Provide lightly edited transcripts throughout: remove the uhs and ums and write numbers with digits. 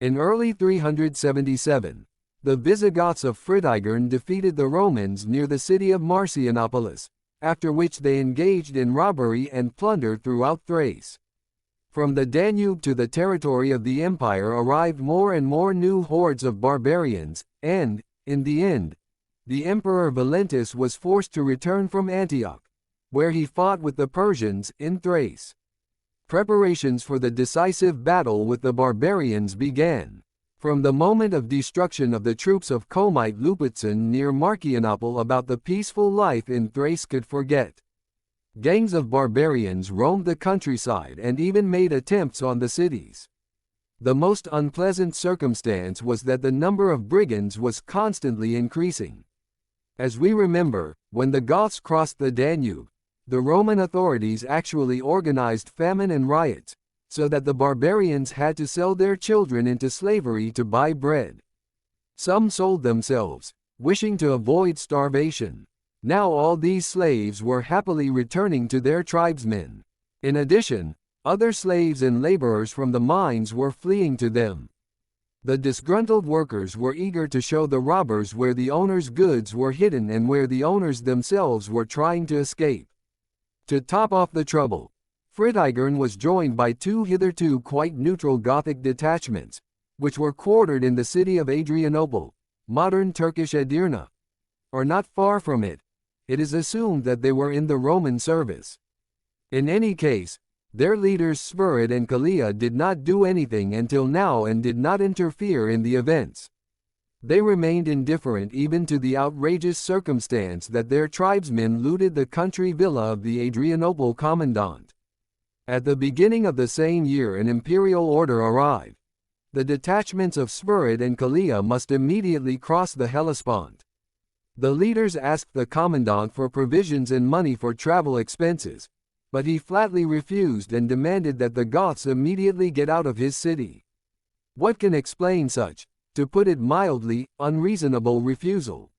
In early 377, the Visigoths of Fritigern defeated the Romans near the city of Markianople, after which they engaged in robbery and plunder throughout Thrace. From the Danube to the territory of the empire arrived more and more new hordes of barbarians, and, in the end, the Emperor Valentus was forced to return from Antioch, where he fought with the Persians in Thrace. Preparations for the decisive battle with the barbarians began. From the moment of destruction of the troops of comite Lupitsin near Markianople about the peaceful life in Thrace could forget. Gangs of barbarians roamed the countryside and even made attempts on the cities. The most unpleasant circumstance was that the number of brigands was constantly increasing. As we remember, when the Goths crossed the Danube, the Roman authorities actually organized famine and riots, so that the barbarians had to sell their children into slavery to buy bread. Some sold themselves, wishing to avoid starvation. Now all these slaves were happily returning to their tribesmen. In addition, other slaves and laborers from the mines were fleeing to them. The disgruntled workers were eager to show the robbers where the owners' goods were hidden and where the owners themselves were trying to escape. To top off the trouble, Fritigern was joined by two hitherto quite neutral Gothic detachments, which were quartered in the city of Adrianople, modern Turkish Edirne, or not far from it. It is assumed that they were in the Roman service. In any case, their leaders Spirid and Kalia did not do anything until now and did not interfere in the events. They remained indifferent even to the outrageous circumstance that their tribesmen looted the country villa of the Adrianople commandant. At the beginning of the same year an imperial order arrived. The detachments of Spirid and Kalia must immediately cross the Hellespont. The leaders asked the commandant for provisions and money for travel expenses, but he flatly refused and demanded that the Goths immediately get out of his city. What can explain such, to put it mildly, unreasonable refusal?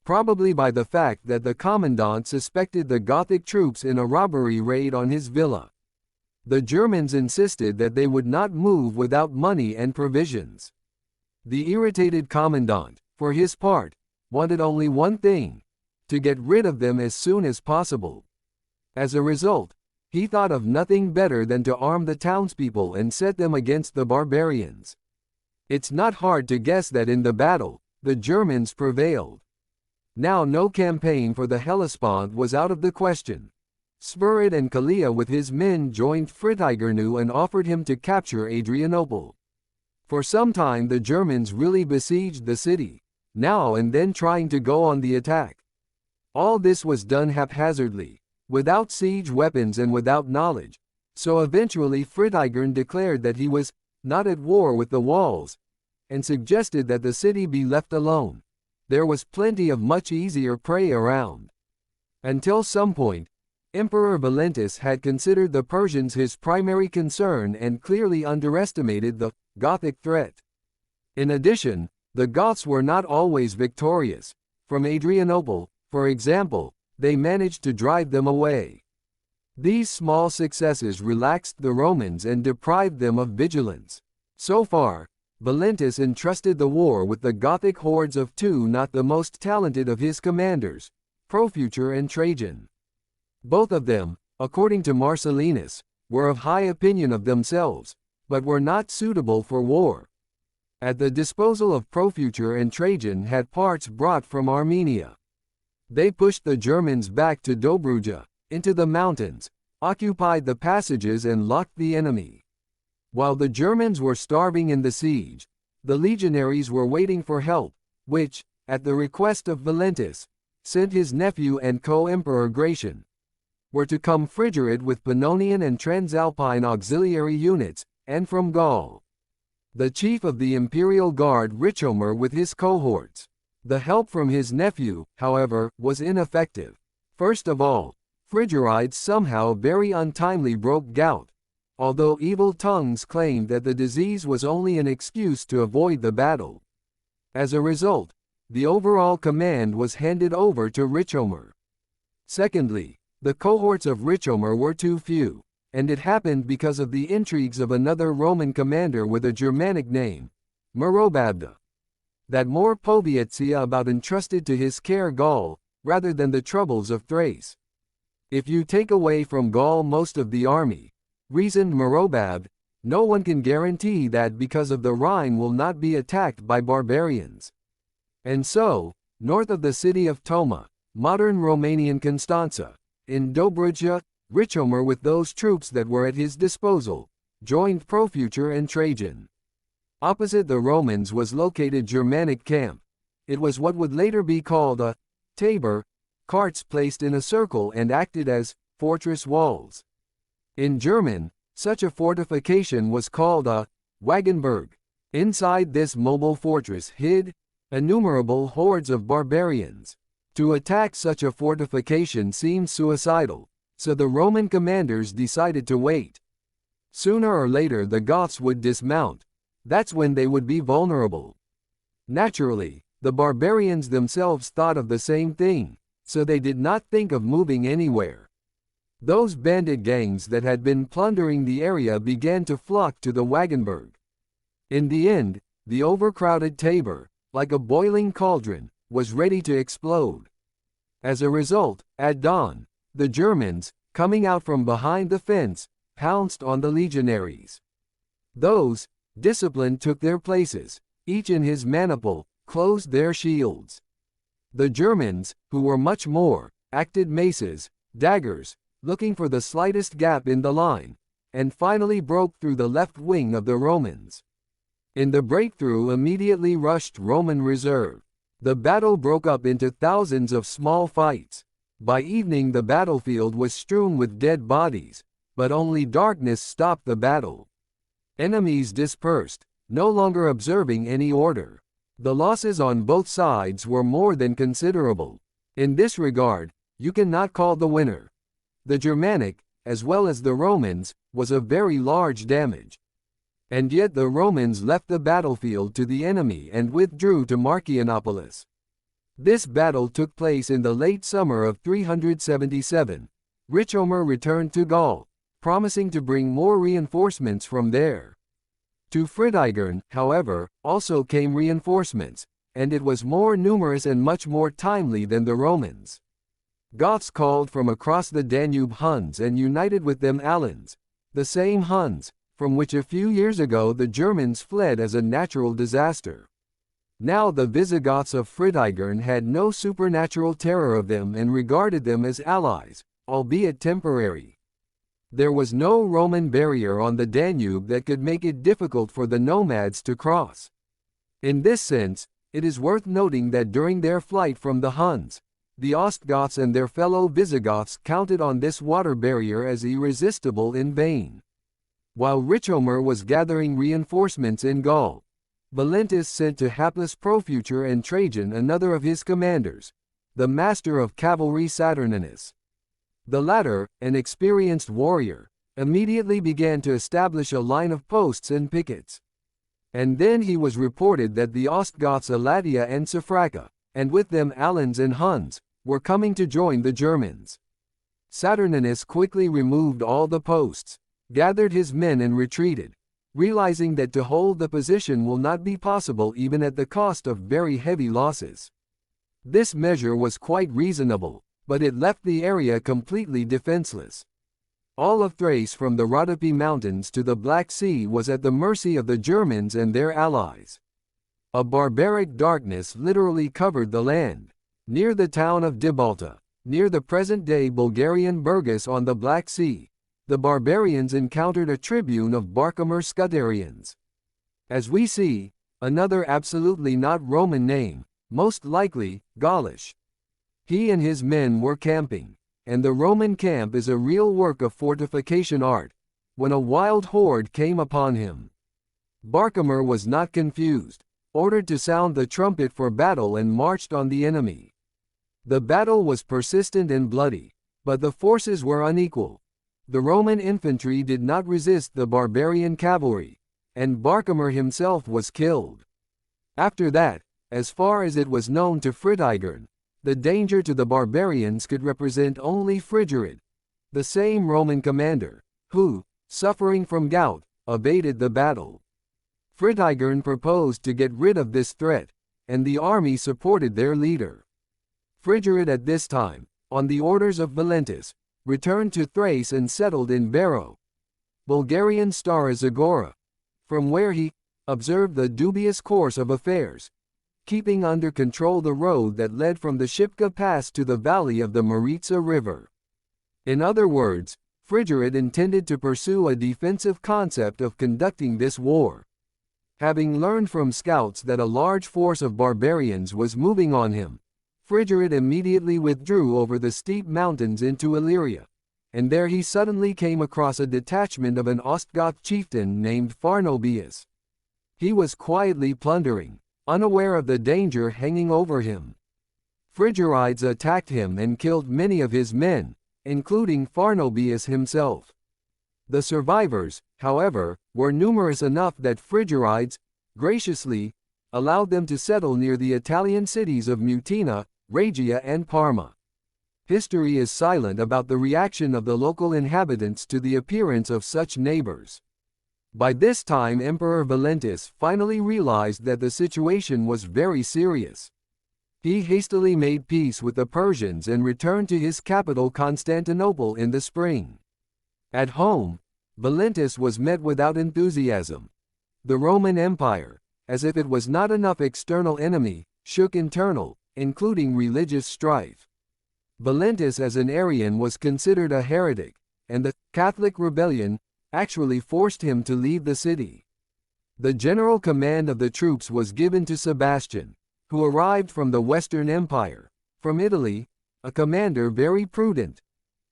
Probably by the fact that the commandant suspected the Gothic troops in a robbery raid on his villa. The Germans insisted that they would not move without money and provisions. The irritated commandant, for his part, wanted only one thing: to get rid of them as soon as possible. As a result, he thought of nothing better than to arm the townspeople and set them against the barbarians. It's not hard to guess that in the battle, the Germans prevailed. Now no campaign for the Hellespont was out of the question. Spirid and Kalia with his men joined Fritigern and offered him to capture Adrianople. For some time the Germans really besieged the city, now and then trying to go on the attack. All this was done haphazardly, without siege weapons and without knowledge, so eventually Fritigern declared that he was not at war with the walls, and suggested that the city be left alone. There was plenty of much easier prey around. Until some point, Emperor Valentus had considered the Persians his primary concern and clearly underestimated the Gothic threat. In addition, the Goths were not always victorious. From Adrianople, for example, they managed to drive them away. These small successes relaxed the Romans and deprived them of vigilance. So far, Valentus entrusted the war with the Gothic hordes of two not the most talented of his commanders, Profuture and Trajan. Both of them, according to Marcellinus, were of high opinion of themselves, but were not suitable for war. At the disposal of Profuture and Trajan had parts brought from Armenia. They pushed the Germans back to Dobruja, into the mountains, occupied the passages and locked the enemy. While the Germans were starving in the siege, the legionaries were waiting for help, which, at the request of Valentus, sent his nephew and co-emperor Gratian, were to come Frigerid with Pannonian and Transalpine auxiliary units, and from Gaul, the chief of the imperial guard Richomer with his cohorts. The help from his nephew, however, was ineffective. First of all, Frigerides somehow very untimely broke gout, although evil tongues claimed that the disease was only an excuse to avoid the battle. As a result, the overall command was handed over to Richomer. Secondly, the cohorts of Richomer were too few. and it happened because of the intrigues of another Roman commander with a Germanic name, Merobabda, that more Povietsia about entrusted to his care Gaul, rather than the troubles of Thrace. If you take away from Gaul most of the army, reasoned Merobab, no one can guarantee that because of the Rhine will not be attacked by barbarians. And so, north of the city of Toma, modern Romanian Constanța, in Dobruja, Richomer with those troops that were at his disposal, joined Profuture and Trajan. Opposite the Romans was located Germanic camp. It was what would later be called a tabor, carts placed in a circle and acted as fortress walls. In German, such a fortification was called a Wagenburg. Inside this mobile fortress hid innumerable hordes of barbarians. To attack such a fortification seemed suicidal, so the Roman commanders decided to wait. Sooner or later the Goths would dismount. That's when they would be vulnerable. Naturally, the barbarians themselves thought of the same thing, so they did not think of moving anywhere. Those bandit gangs that had been plundering the area began to flock to the Wagenburg. In the end, the overcrowded tabor, like a boiling cauldron, was ready to explode. As a result, at dawn, the Germans, coming out from behind the fence, pounced on the legionaries. Those, disciplined, took their places, each in his maniple, closed their shields. The Germans, who were much more, acted maces, daggers, looking for the slightest gap in the line, and finally broke through the left wing of the Romans. In the breakthrough immediately rushed Roman reserve. The battle broke up into thousands of small fights. By evening the battlefield was strewn with dead bodies, but only darkness stopped the battle. Enemies dispersed, no longer observing any order. The losses on both sides were more than considerable. In this regard, you cannot call the winner. The Germanic, as well as the Romans, was a very large damage. And yet the Romans left the battlefield to the enemy and withdrew to Markianople. This battle took place in the late summer of 377. Richomer returned to Gaul, promising to bring more reinforcements from there. To Fritigern, however, also came reinforcements, and it was more numerous and much more timely than the Romans. Goths called from across the Danube Huns and united with them Alans, the same Huns, from which a few years ago the Germans fled as a natural disaster. Now the Visigoths of Fritigern had no supernatural terror of them and regarded them as allies, albeit temporary. There was no Roman barrier on the Danube that could make it difficult for the nomads to cross. In this sense, it is worth noting that during their flight from the Huns, the Ostgoths and their fellow Visigoths counted on this water barrier as irresistible in vain. While Richomer was gathering reinforcements in Gaul, Valentus sent to hapless Profuture and Trajan another of his commanders, the master of cavalry Saturninus. The latter, an experienced warrior, immediately began to establish a line of posts and pickets. And then he was reported that the Ostgoths Elatia and Safraca, and with them Alans and Huns, were coming to join the Germans. Saturninus quickly removed all the posts, gathered his men and retreated, realizing that to hold the position will not be possible even at the cost of very heavy losses. This measure was quite reasonable, but it left the area completely defenseless. All of Thrace from the Rhodope Mountains to the Black Sea was at the mercy of the Germans and their allies. A barbaric darkness literally covered the land. Near the town of Dibalta, near the present-day Bulgarian Burgas on the Black Sea, the barbarians encountered a tribune of Barcomer Scutarians. As we see, another absolutely not Roman name, most likely, Gaulish. He and his men were camping, and the Roman camp is a real work of fortification art, when a wild horde came upon him. Barcomer was not confused, ordered to sound the trumpet for battle and marched on the enemy. The battle was persistent and bloody, but the forces were unequal. The Roman infantry did not resist the barbarian cavalry, and Barcomer himself was killed. After that, as far as it was known to Fritigern, the danger to the barbarians could represent only Frigerid, the same Roman commander, who, suffering from gout, evaded the battle. Fritigern proposed to get rid of this threat, and the army supported their leader. Frigerid at this time, on the orders of Valentis, returned to Thrace and settled in Baro, Bulgarian Stara Zagora, from where he observed the dubious course of affairs, keeping under control the road that led from the Shipka Pass to the valley of the Maritsa River. In other words, Frigerid intended to pursue a defensive concept of conducting this war. Having learned from scouts that a large force of barbarians was moving on him, Frigerid immediately withdrew over the steep mountains into Illyria, and there he suddenly came across a detachment of an Ostgoth chieftain named Pharnobius. He was quietly plundering, unaware of the danger hanging over him. Frigerides attacked him and killed many of his men, including Pharnobius himself. The survivors, however, were numerous enough that Frigerides, graciously, allowed them to settle near the Italian cities of Mutina, Regia and Parma. History is silent about the reaction of the local inhabitants to the appearance of such neighbors. By this time Emperor Valentis finally realized that the situation was very serious. He hastily made peace with the Persians and returned to his capital Constantinople in the spring. At home, Valentis was met without enthusiasm. The Roman Empire, as if it was not enough external enemy, shook internal, including religious strife. Valentis as an Arian was considered a heretic, and the Catholic rebellion actually forced him to leave the city. The general command of the troops was given to Sebastian, who arrived from the Western Empire, from Italy, a commander very prudent,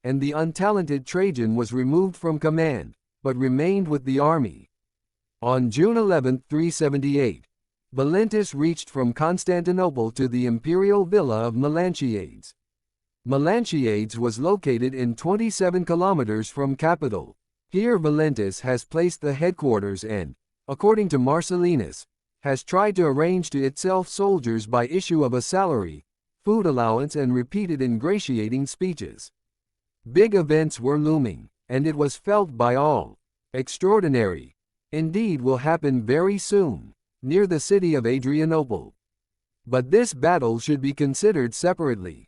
and the untalented Trajan was removed from command, but remained with the army. On June 11, 378, Valentis reached from Constantinople to the imperial villa of Melantiades. Melantiades was located in 27 kilometers from capital. Here Valentis has placed the headquarters and, according to Marcellinus, has tried to arrange to itself soldiers by issue of a salary, food allowance and repeated ingratiating speeches. Big events were looming, and it was felt by all. Extraordinary, indeed, will happen very soon, near the city of Adrianople. But this battle should be considered separately.